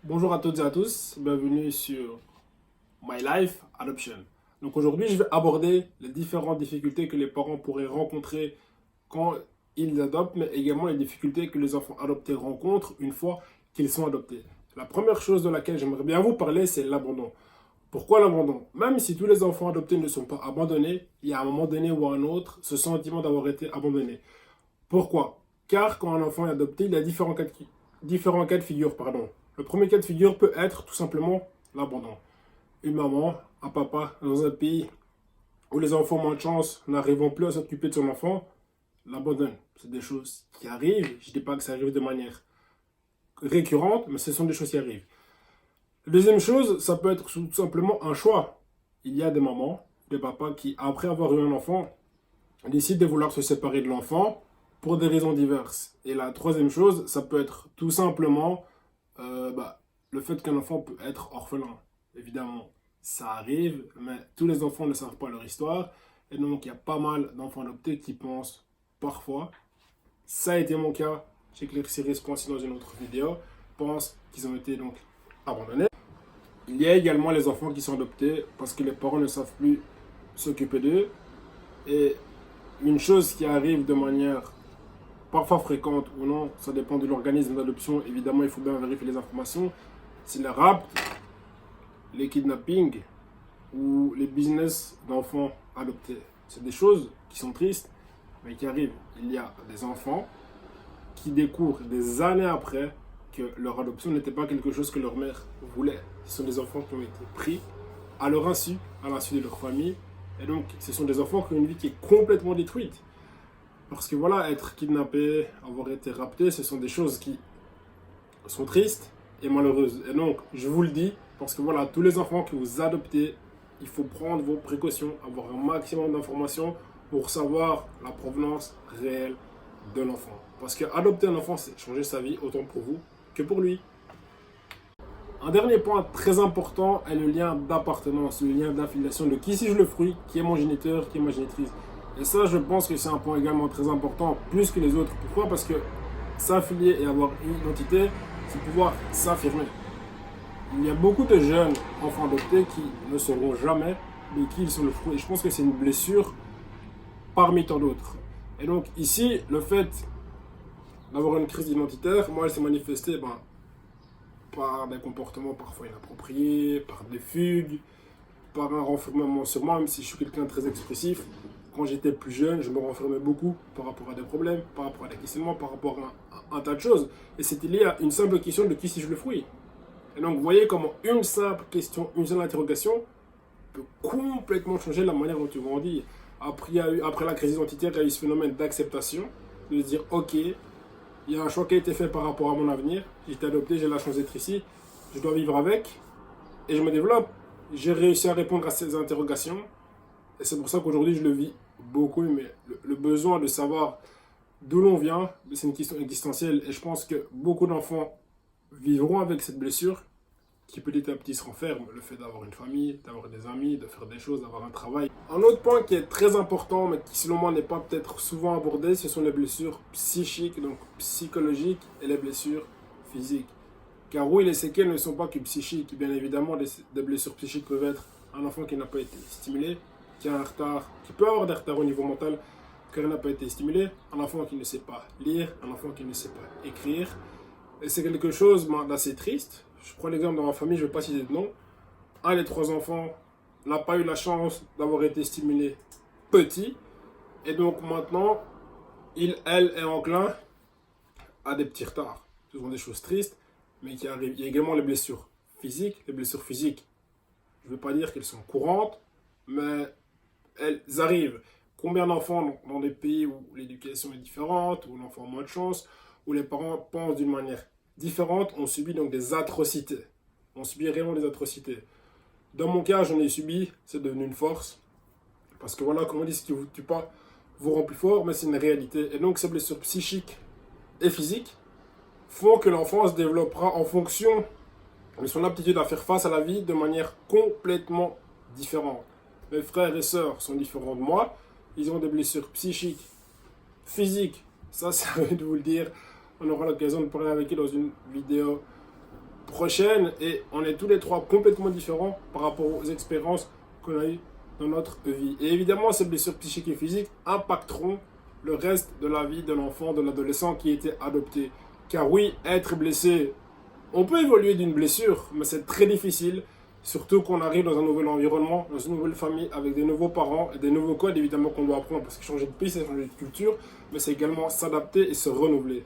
Bonjour à toutes et à tous, bienvenue sur My Life Adoption. Donc aujourd'hui, je vais aborder les différentes difficultés que les parents pourraient rencontrer quand ils adoptent, mais également les difficultés que les enfants adoptés rencontrent une fois qu'ils sont adoptés. La première chose de laquelle j'aimerais bien vous parler, c'est l'abandon. Pourquoi l'abandon? Même si tous les enfants adoptés ne sont pas abandonnés, il y a un moment donné ou un autre ce sentiment d'avoir été abandonné. Pourquoi? Car quand un enfant est adopté, il y a différents cas de figure. Le premier cas de figure peut être tout simplement l'abandon. Une maman, un papa dans un pays où les enfants moins de chance n'arrivent plus à s'occuper de son enfant, l'abandonne. C'est des choses qui arrivent. Je ne dis pas que ça arrive de manière récurrente, mais ce sont des choses qui arrivent. La deuxième chose, ça peut être tout simplement un choix. Il y a des mamans, des papas qui, après avoir eu un enfant, décident de vouloir se séparer de l'enfant pour des raisons diverses. Et la troisième chose, ça peut être tout simplement le fait qu'un enfant peut être orphelin. Évidemment, ça arrive, mais tous les enfants ne savent pas leur histoire. Et donc, il y a pas mal d'enfants adoptés qui pensent parfois, ça a été mon cas, j'éclaircirai ce point-ci dans une autre vidéo, pensent qu'ils ont été donc abandonnés. Il y a également les enfants qui sont adoptés parce que les parents ne savent plus s'occuper d'eux. Et une chose qui arrive de manière parfois fréquente ou non, ça dépend de l'organisme d'adoption, évidemment il faut bien vérifier les informations, c'est les rapts, les kidnappings ou les business d'enfants adoptés. C'est des choses qui sont tristes, mais qui arrivent. Il y a des enfants qui découvrent des années après que leur adoption n'était pas quelque chose que leur mère voulait. Ce sont des enfants qui ont été pris à leur insu, à l'insu de leur famille, et donc ce sont des enfants qui ont une vie qui est complètement détruite. Parce que voilà, être kidnappé, avoir été rapté, ce sont des choses qui sont tristes et malheureuses. Et donc, je vous le dis, parce que voilà, tous les enfants que vous adoptez, il faut prendre vos précautions, avoir un maximum d'informations pour savoir la provenance réelle de l'enfant. Parce que adopter un enfant, c'est changer sa vie autant pour vous que pour lui. Un dernier point très important est le lien d'appartenance, le lien d'affiliation de qui suis-je le fruit, qui est mon géniteur, qui est ma génitrice. Et ça, je pense que c'est un point également très important, plus que les autres. Pourquoi? Parce que s'affilier et avoir une identité, c'est pouvoir s'affirmer. Il y a beaucoup de jeunes enfants adoptés qui ne sauront jamais de qui ils sont le fruit. Et je pense que c'est une blessure parmi tant d'autres. Et donc ici, le fait d'avoir une crise identitaire, moi, elle s'est manifestée par des comportements parfois inappropriés, par des fugues, par un renfermement sur moi, même si je suis quelqu'un de très expressif. Quand j'étais plus jeune, je me renfermais beaucoup par rapport à des problèmes, par rapport à des questionnements, par rapport à un tas de choses. Et c'était lié à une simple question de qui suis-je le fruit. Et donc, vous voyez comment une simple question, une seule interrogation peut complètement changer la manière dont tu grandis. Après la crise identitaire, il y a eu ce phénomène d'acceptation, de se dire, ok, il y a un choix qui a été fait par rapport à mon avenir, j'ai été adopté, j'ai la chance d'être ici, je dois vivre avec, et je me développe. J'ai réussi à répondre à ces interrogations, et c'est pour ça qu'aujourd'hui je le vis beaucoup, mais le besoin de savoir d'où l'on vient, c'est une question existentielle, et je pense que beaucoup d'enfants vivront avec cette blessure qui petit à petit se renferme, le fait d'avoir une famille, d'avoir des amis, de faire des choses, d'avoir un travail. Un autre point qui est très important, mais qui selon moi n'est pas peut-être souvent abordé, ce sont les blessures psychiques, donc psychologiques, et les blessures physiques. Car oui, les séquelles ne sont pas que psychiques. Bien évidemment, des blessures psychiques peuvent être un enfant qui n'a pas été stimulé, qui a un retard, qui peut avoir des retards au niveau mental, car il n'a pas été stimulé, un enfant qui ne sait pas lire, un enfant qui ne sait pas écrire. Et c'est quelque chose d'assez triste. Je prends l'exemple dans ma famille, je ne vais pas citer de nom. Un des trois enfants n'a pas eu la chance d'avoir été stimulé petit. Et donc maintenant, elle est enclin à des petits retards. Ce sont des choses tristes, mais qui arrivent. Il y a également les blessures physiques. Les blessures physiques, je ne veux pas dire qu'elles sont courantes, mais elles arrivent. Combien d'enfants dans des pays où l'éducation est différente, où l'enfant a moins de chance, où les parents pensent d'une manière différente, ont subi donc des atrocités. On subit réellement des atrocités. Dans mon cas, j'en ai subi, c'est devenu une force. Parce que voilà, comme on dit, ce qui ne vous tue pas vous rend plus fort, mais c'est une réalité. Et donc ces blessures psychiques et physiques font que l'enfant se développera en fonction de son aptitude à faire face à la vie de manière complètement différente. Mes frères et sœurs sont différents de moi. Ils ont des blessures psychiques, physiques. Ça, c'est à eux de vous le dire. On aura l'occasion de parler avec eux dans une vidéo prochaine et on est tous les trois complètement différents par rapport aux expériences qu'on a eues dans notre vie. Et évidemment, ces blessures psychiques et physiques impacteront le reste de la vie de l'enfant, de l'adolescent qui a été adopté. Car oui, être blessé, on peut évoluer d'une blessure, mais c'est très difficile, surtout qu'on arrive dans un nouvel environnement, dans une nouvelle famille, avec des nouveaux parents et des nouveaux codes évidemment qu'on doit apprendre, parce que changer de pays, c'est changer de culture, mais c'est également s'adapter et se renouveler.